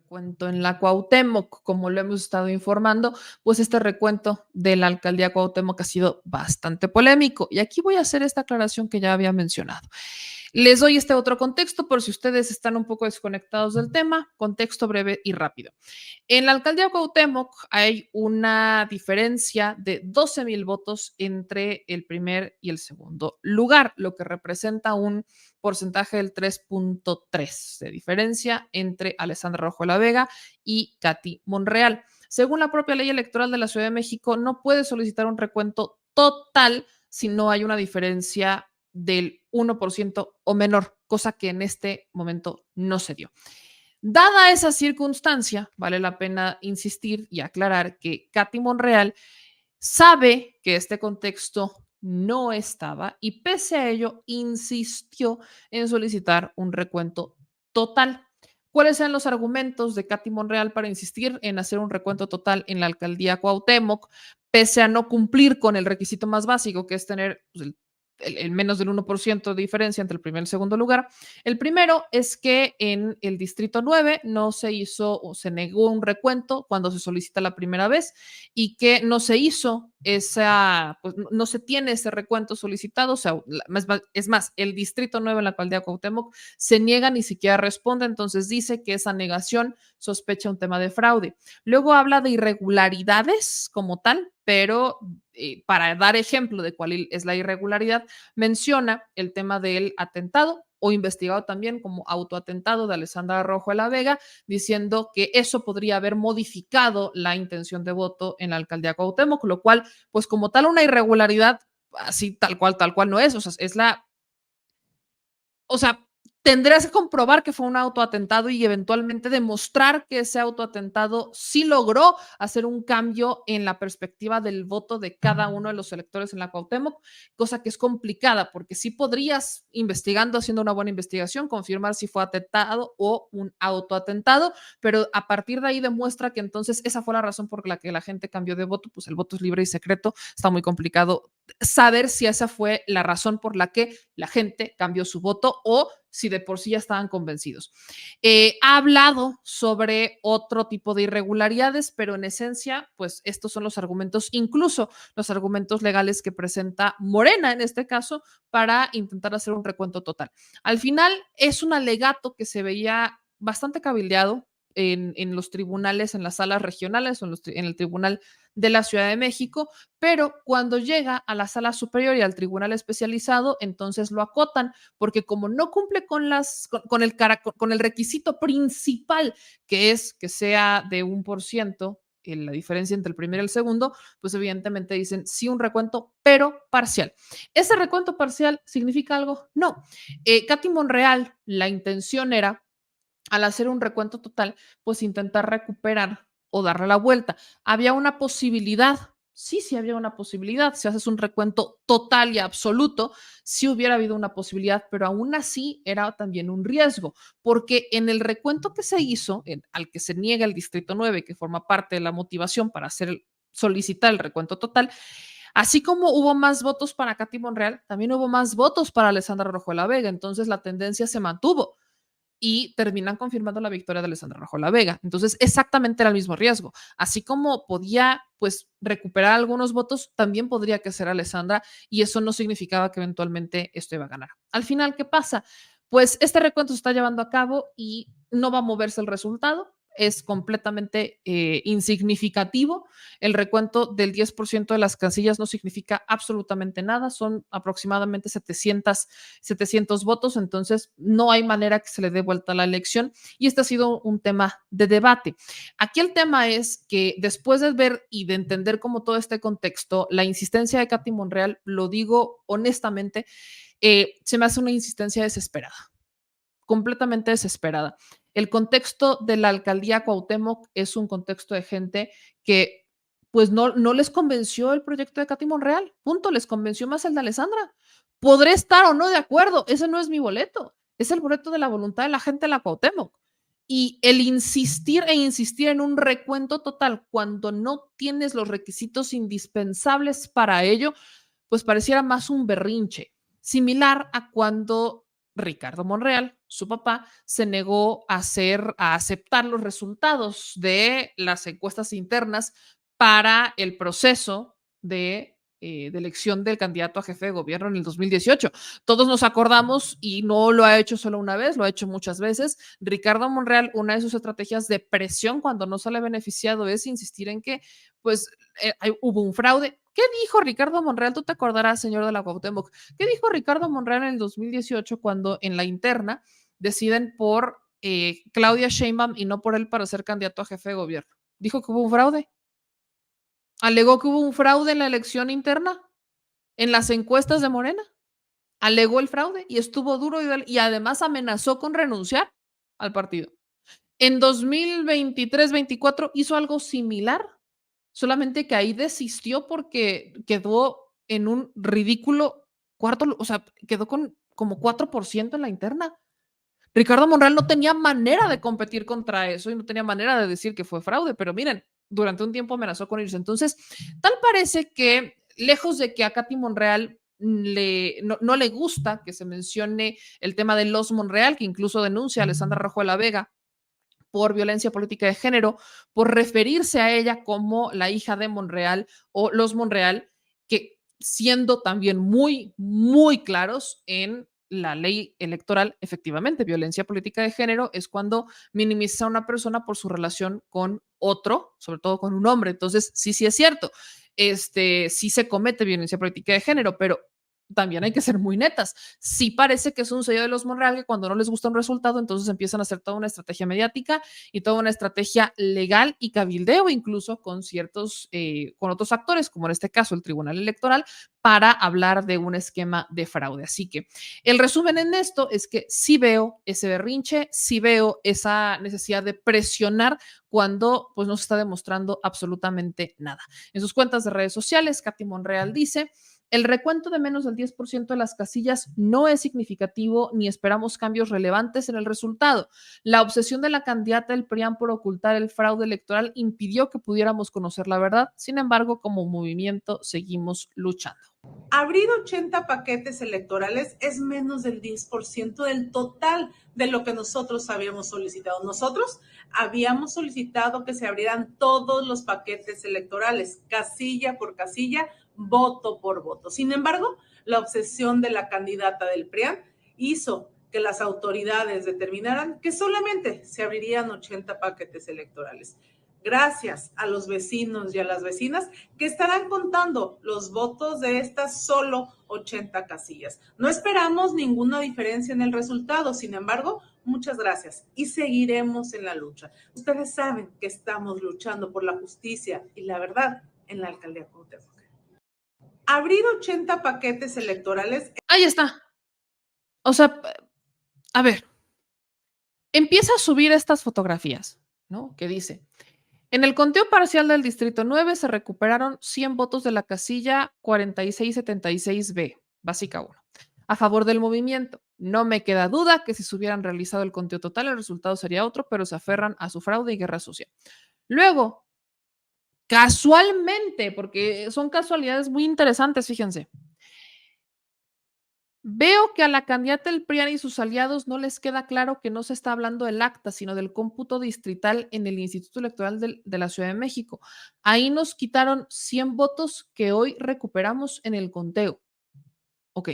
recuento en la Cuauhtémoc, como lo hemos estado informando, pues este recuento de la alcaldía Cuauhtémoc ha sido bastante polémico. Y aquí voy a hacer esta aclaración que ya había mencionado. Les doy este otro contexto por si ustedes están un poco desconectados del tema, contexto breve y rápido. En la alcaldía Cuauhtémoc hay una diferencia de 12,000 votos entre el primer y el segundo lugar, lo que representa un porcentaje del 3.3 de diferencia entre Alessandra Rojo de la Vega y Katy Monreal. Según la propia ley electoral de la Ciudad de México, no puede solicitar un recuento total si no hay una diferencia del 1% o menor, cosa que en este momento no se dio. Dada esa circunstancia, vale la pena insistir y aclarar que Katy Monreal sabe que este contexto no estaba y pese a ello insistió en solicitar un recuento total. ¿Cuáles eran los argumentos de Katy Monreal para insistir en hacer un recuento total en la alcaldía Cuauhtémoc, pese a no cumplir con el requisito más básico, que es tener pues, el menos del 1% de diferencia entre el primer y el segundo lugar? El primero es que en el distrito 9 no se hizo o se negó un recuento cuando se solicita la primera vez y que no se hizo esa, pues no se tiene ese recuento solicitado, o sea, es más, el distrito 9 en la alcaldía Cuauhtémoc se niega, ni siquiera responde, entonces dice que esa negación sospecha un tema de fraude. Luego habla de irregularidades como tal, pero para dar ejemplo de cuál es la irregularidad, menciona el tema del atentado o investigado también como autoatentado de Alessandra Rojo de la Vega, diciendo que eso podría haber modificado la intención de voto en la alcaldía Cuauhtémoc, lo cual, pues como tal, una irregularidad así tal cual no es, o sea, es la, o sea, tendrías que comprobar que fue un autoatentado y eventualmente demostrar que ese autoatentado sí logró hacer un cambio en la perspectiva del voto de cada uno de los electores en la Cuauhtémoc, cosa que es complicada porque sí podrías, investigando, haciendo una buena investigación, confirmar si fue atentado o un autoatentado, pero a partir de ahí demuestra que entonces esa fue la razón por la que la gente cambió de voto, pues el voto es libre y secreto, está muy complicado saber si esa fue la razón por la que la gente cambió su voto o si de por sí ya estaban convencidos. Ha hablado sobre otro tipo de irregularidades, pero en esencia, pues estos son los argumentos, incluso los argumentos legales que presenta Morena en este caso para intentar hacer un recuento total. Al final es un alegato que se veía bastante cabildeado en los tribunales, en las salas regionales o en el tribunal de la Ciudad de México, pero cuando llega a la sala superior y al tribunal especializado, entonces lo acotan, porque como no cumple con el requisito principal, que es que sea de 1%, la diferencia entre el primero y el segundo, pues evidentemente dicen sí un recuento, pero parcial. ¿Ese recuento parcial significa algo? No. Katy Monreal, la intención era al hacer un recuento total, pues intentar recuperar o darle la vuelta. ¿Había una posibilidad? Sí, sí había una posibilidad. Si haces un recuento total y absoluto, sí hubiera habido una posibilidad, pero aún así era también un riesgo, porque en el recuento que se hizo, al que se niega el Distrito 9, que forma parte de la motivación para solicitar el recuento total, así como hubo más votos para Katy Monreal, también hubo más votos para Alessandra Rojo de la Vega, entonces la tendencia se mantuvo y terminan confirmando la victoria de Alessandra Rojo la Vega. Entonces, exactamente era el mismo riesgo. Así como podía, pues, recuperar algunos votos, también podría que ser Alessandra y eso no significaba que eventualmente esto iba a ganar. Al final, ¿qué pasa? Pues este recuento se está llevando a cabo y no va a moverse el resultado. Es completamente insignificativo. El recuento del 10% de las casillas no significa absolutamente nada. Son aproximadamente 700 votos, entonces no hay manera que se le dé vuelta a la elección y este ha sido un tema de debate. Aquí el tema es que después de ver y de entender como todo este contexto, la insistencia de Katy Monreal, lo digo honestamente, se me hace una insistencia desesperada, completamente desesperada. El contexto de la alcaldía Cuauhtémoc es un contexto de gente que pues no les convenció el proyecto de Katy Monreal, punto, les convenció más el de Alessandra. Podré estar o no de acuerdo, ese no es mi boleto, es el boleto de la voluntad de la gente de la Cuauhtémoc. Y el insistir e insistir en un recuento total cuando no tienes los requisitos indispensables para ello, pues pareciera más un berrinche, similar a cuando Ricardo Monreal, su papá, se negó a aceptar los resultados de las encuestas internas para el proceso de elección del candidato a jefe de gobierno en el 2018. Todos nos acordamos, y no lo ha hecho solo una vez, lo ha hecho muchas veces. Ricardo Monreal, una de sus estrategias de presión cuando no sale beneficiado es insistir en que pues hubo un fraude. ¿Qué dijo Ricardo Monreal? Tú te acordarás, señor de la Cuauhtémoc. ¿Qué dijo Ricardo Monreal en el 2018 cuando en la interna deciden por Claudia Sheinbaum y no por él para ser candidato a jefe de gobierno? Dijo que hubo un fraude. Alegó que hubo un fraude en la elección interna, en las encuestas de Morena. Alegó el fraude y estuvo duro y además amenazó con renunciar al partido. En 2023-24 hizo algo similar, solamente que ahí desistió porque quedó en un ridículo cuarto, o sea, quedó con como 4% en la interna. Ricardo Monreal no tenía manera de competir contra eso y no tenía manera de decir que fue fraude, pero miren, durante un tiempo amenazó con irse. Entonces, tal parece que lejos de que a Katy Monreal no le gusta que se mencione el tema de los Monreal, que incluso denuncia a Alessandra Rojo de la Vega por violencia política de género, por referirse a ella como la hija de Monreal o los Monreal, que siendo también muy, muy claros en la ley electoral, efectivamente, violencia política de género es cuando minimiza a una persona por su relación con otro, sobre todo con un hombre. Entonces, sí, sí es cierto, sí se comete violencia política de género, pero también hay que ser muy netas. Sí parece que es un sello de los Monreal que cuando no les gusta un resultado, entonces empiezan a hacer toda una estrategia mediática y toda una estrategia legal y cabildeo incluso con con otros actores, como en este caso el Tribunal Electoral, para hablar de un esquema de fraude. Así que el resumen en esto es que sí veo ese berrinche, sí veo esa necesidad de presionar cuando pues no se está demostrando absolutamente nada. En sus cuentas de redes sociales, Katy Monreal dice: el recuento de menos del 10% de las casillas no es significativo ni esperamos cambios relevantes en el resultado. La obsesión de la candidata del PRIAN por ocultar el fraude electoral impidió que pudiéramos conocer la verdad. Sin embargo, como movimiento seguimos luchando. Abrir 80 paquetes electorales es menos del 10% del total de lo que nosotros habíamos solicitado. Nosotros habíamos solicitado que se abrieran todos los paquetes electorales, casilla por casilla, voto por voto. Sin embargo, la obsesión de la candidata del PRIAN hizo que las autoridades determinaran que solamente se abrirían 80 paquetes electorales. Gracias a los vecinos y a las vecinas que estarán contando los votos de estas solo 80 casillas. No esperamos ninguna diferencia en el resultado, sin embargo, muchas gracias y seguiremos en la lucha. Ustedes saben que estamos luchando por la justicia y la verdad en la alcaldía Cuauhtémoc. Abrir 80 paquetes electorales. Ahí está. O sea, a ver, empieza a subir estas fotografías, ¿no? Que dice: en el conteo parcial del Distrito 9 se recuperaron 100 votos de la casilla 4676B, básica 1, a favor del movimiento. No me queda duda que si se hubieran realizado el conteo total, el resultado sería otro, pero se aferran a su fraude y guerra sucia. Luego, casualmente, porque son casualidades muy interesantes, fíjense. Veo que a la candidata del PRIAN y sus aliados no les queda claro que no se está hablando del acta, sino del cómputo distrital en el Instituto Electoral de la Ciudad de México. Ahí nos quitaron 100 votos que hoy recuperamos en el conteo. Ok.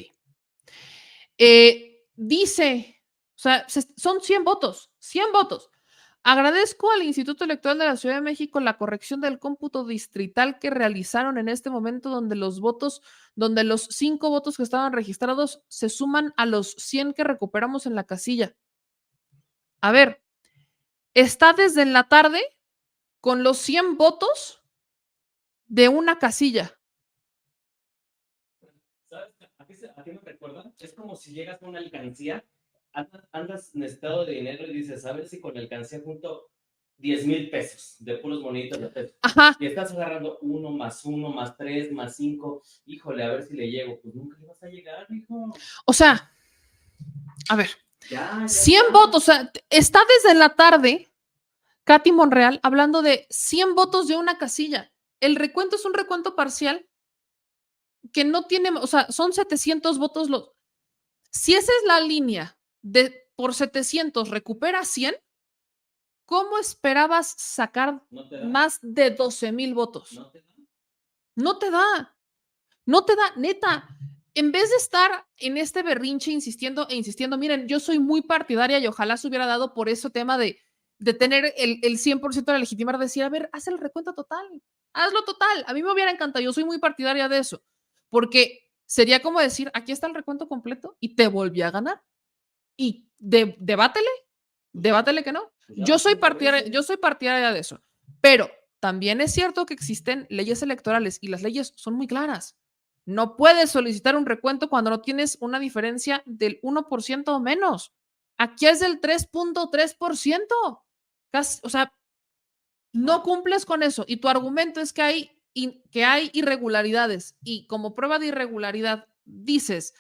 Dice, o sea, son 100 votos, 100 votos. Agradezco al Instituto Electoral de la Ciudad de México la corrección del cómputo distrital que realizaron en este momento donde los 5 votos que estaban registrados se suman a los 100 que recuperamos en la casilla. A ver, está desde en la tarde con los 100 votos de una casilla. ¿Sabes a qué me recuerda? Es como si llegas a una alcancía, andas en estado de dinero y dices, a ver si con la alcancía junto 10,000 pesos de puros monitos de pesos. Ajá. Y estás agarrando 1 más 1 más 3 más 5. Híjole, a ver si le llego. Pues nunca le vas a llegar, hijo. O sea, a ver, 100 votos, o sea, está desde la tarde Katy Monreal hablando de 100 votos de una casilla. El recuento es un recuento parcial que no tiene, o sea, son 700 votos Si esa es la línea de por 700 recupera 100, ¿cómo esperabas sacar ¿No te da? más de 12,000 votos? ¿No te da? No te da, no te da, neta. En vez de estar en este berrinche insistiendo e insistiendo, miren, yo soy muy partidaria y ojalá se hubiera dado por ese tema de tener el 100% de legitimar, decir, a ver, haz el recuento total, hazlo total. A mí me hubiera encantado, yo soy muy partidaria de eso, porque sería como decir, aquí está el recuento completo y te volví a ganar. Y debátele, debátele que no. Pues ya bastante veces. Yo soy partidaria de eso, pero también es cierto que existen leyes electorales y las leyes son muy claras. No puedes solicitar un recuento cuando no tienes una diferencia del 1% o menos. Aquí es del 3.3%. O sea, no cumples con eso y tu argumento es que hay irregularidades y como prueba de irregularidad dices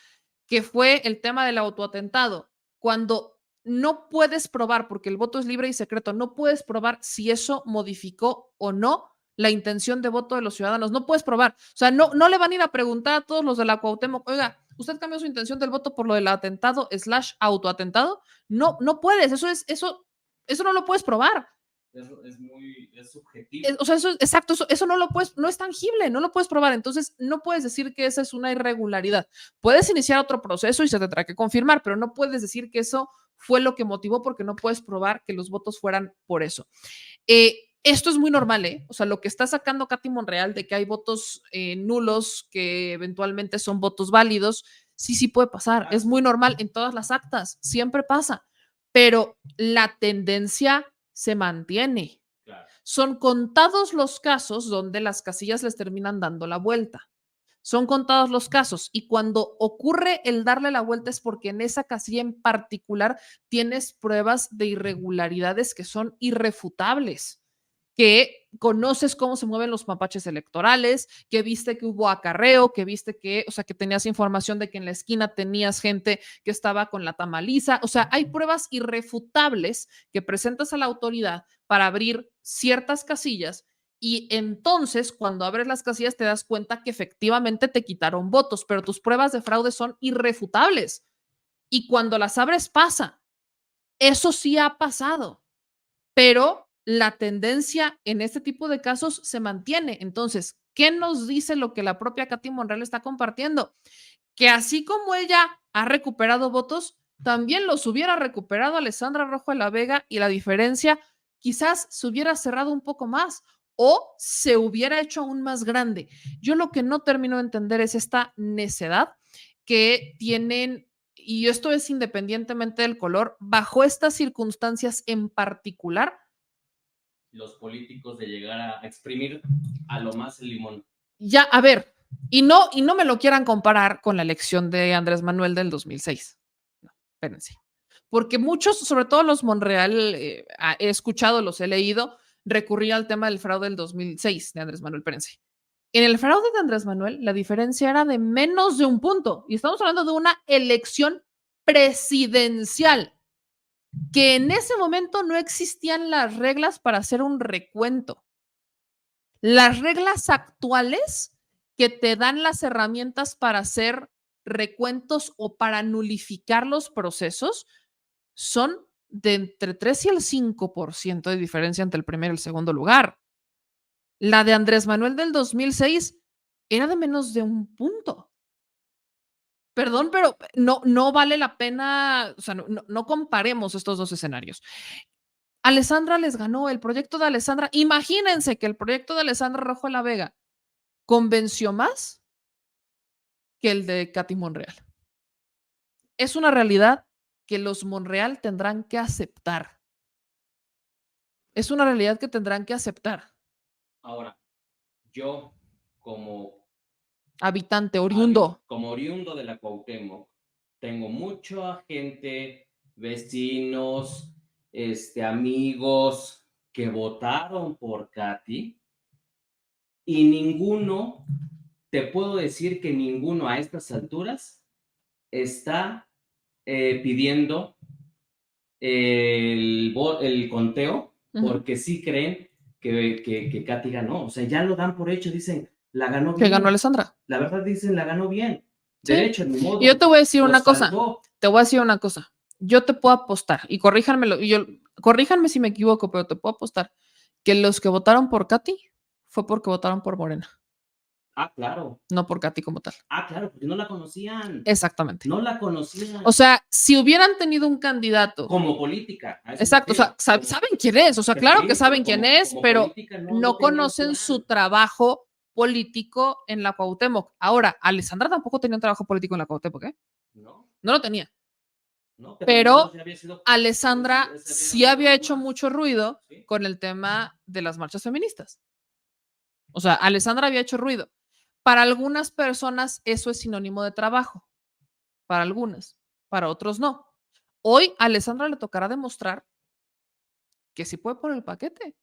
que fue el tema del autoatentado, cuando no puedes probar, porque el voto es libre y secreto, no puedes probar si eso modificó o no la intención de voto de los ciudadanos. No puedes probar. O sea, no le van a ir a preguntar a todos los de la Cuauhtémoc, oiga, ¿usted cambió su intención del voto por lo del atentado / autoatentado? No puedes. Eso no lo puedes probar. Es subjetivo. O sea, eso, exacto, eso no lo puedes, no es tangible, no lo puedes probar. Entonces, no puedes decir que esa es una irregularidad. Puedes iniciar otro proceso y se tendrá que confirmar, pero no puedes decir que eso fue lo que motivó porque no puedes probar que los votos fueran por eso. Esto es muy normal, ¿eh? O sea, lo que está sacando Katy Monreal de que hay votos nulos que eventualmente son votos válidos, sí puede pasar. Es muy normal en todas las actas, siempre pasa, pero la tendencia se mantiene. Claro. Son contados los casos donde las casillas les terminan dando la vuelta. Son contados los casos y cuando ocurre el darle la vuelta es porque en esa casilla en particular tienes pruebas de irregularidades que son irrefutables, que conoces cómo se mueven los mapaches electorales, que viste que hubo acarreo, que viste que, o sea, que tenías información de que en la esquina tenías gente que estaba con la tamaliza. O sea, hay pruebas irrefutables que presentas a la autoridad para abrir ciertas casillas y entonces cuando abres las casillas te das cuenta que efectivamente te quitaron votos, pero tus pruebas de fraude son irrefutables. Y cuando las abres pasa. Eso sí ha pasado, pero la tendencia en este tipo de casos se mantiene. Entonces, ¿qué nos dice lo que la propia Katy Monreal está compartiendo? Que así como ella ha recuperado votos, también los hubiera recuperado Alessandra Rojo de la Vega y la diferencia quizás se hubiera cerrado un poco más o se hubiera hecho aún más grande. Yo lo que no termino de entender es esta necedad que tienen, y esto es independientemente del color, bajo estas circunstancias en particular, los políticos de llegar a exprimir a lo más el limón. Ya, a ver, y no me lo quieran comparar con la elección de Andrés Manuel del 2006. No, espérense. Porque muchos, sobre todo los Monreal, he escuchado, los he leído, recurrir al tema del fraude del 2006 de Andrés Manuel, espérense. En el fraude de Andrés Manuel, la diferencia era de menos de un punto. Y estamos hablando de una elección presidencial, que en ese momento no existían las reglas para hacer un recuento. Las reglas actuales que te dan las herramientas para hacer recuentos o para nulificar los procesos son de entre 3 y el 5% de diferencia entre el primer y el segundo lugar. La de Andrés Manuel del 2006 era de menos de un punto. Perdón, pero no vale la pena, o sea, no comparemos estos dos escenarios. Alessandra les ganó el proyecto de Alessandra. Imagínense que el proyecto de Alessandra Rojo de la Vega convenció más que el de Katy Monreal. Es una realidad que los Monreal tendrán que aceptar. Es una realidad que tendrán que aceptar. Ahora, yo como habitante, oriundo. Como oriundo de la Cuauhtémoc, tengo mucha gente, vecinos, amigos que votaron por Katy y ninguno, te puedo decir que ninguno a estas alturas está pidiendo el conteo porque sí creen que Katy ganó. O sea, ya lo dan por hecho, dicen, la ganó bien. Que ganó Alessandra. La verdad dicen, la ganó bien. derecho, ni modo. Y yo te voy a decir Los una cosa. salvó. Te voy a decir una cosa. Yo te puedo apostar, y corríjanme si me equivoco, pero te puedo apostar que los que votaron por Katy fue porque votaron por Morena, Ah, claro. no por Katy como tal. Ah, claro, porque no la conocían. Exactamente. No la conocían. O sea, si hubieran tenido un candidato. Como política. a eso me Exacto, o sea, refiero, como- saben quién es, o sea, claro que pero saben quién es, como pero política no tenían conocen plan. su trabajo político en la Cuauhtémoc. Ahora, Alessandra tampoco tenía un trabajo político en la Cuauhtémoc, ¿eh? No, No lo tenía. no, Pero ya había sido- Alessandra se había sí dado había hecho más. mucho ruido Sí. con el tema de las marchas feministas. O sea, Alessandra había hecho ruido. Para algunas personas eso es sinónimo de trabajo. Para algunas. Para otros no. Hoy a Alessandra le tocará demostrar que sí puede poner el paquete.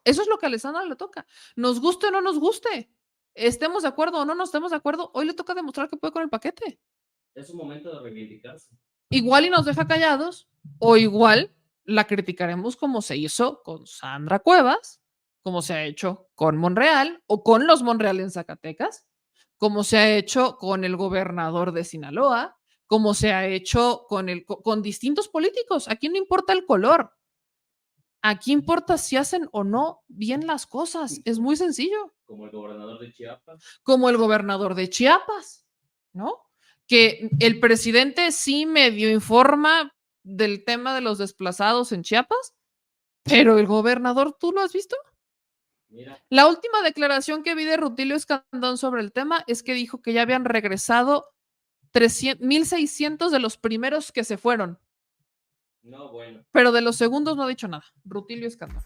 Eso es lo que a Alessandra le toca. Nos guste o no nos guste. Estemos de acuerdo o no nos estemos de acuerdo. Hoy le toca demostrar que puede con el paquete. Es un momento de reivindicarse. Igual y nos deja callados, o igual la criticaremos como se hizo con Sandra Cuevas, como se ha hecho con Monreal o con los Monreal en Zacatecas, como se ha hecho con el gobernador de Sinaloa, como se ha hecho con distintos políticos. Aquí no importa el color. Aquí importa si hacen o no bien las cosas. Es muy sencillo. Como el gobernador de Chiapas. Como el gobernador de Chiapas, ¿no? Que el presidente sí medio informa del tema de los desplazados en Chiapas, pero el gobernador, ¿tú lo has visto? Mira, La última declaración que vi de Rutilio Escandón sobre el tema es que dijo que ya habían regresado 1,600 de los primeros que se fueron, no, bueno. pero de los segundos no ha dicho nada. Rutilio Escandón.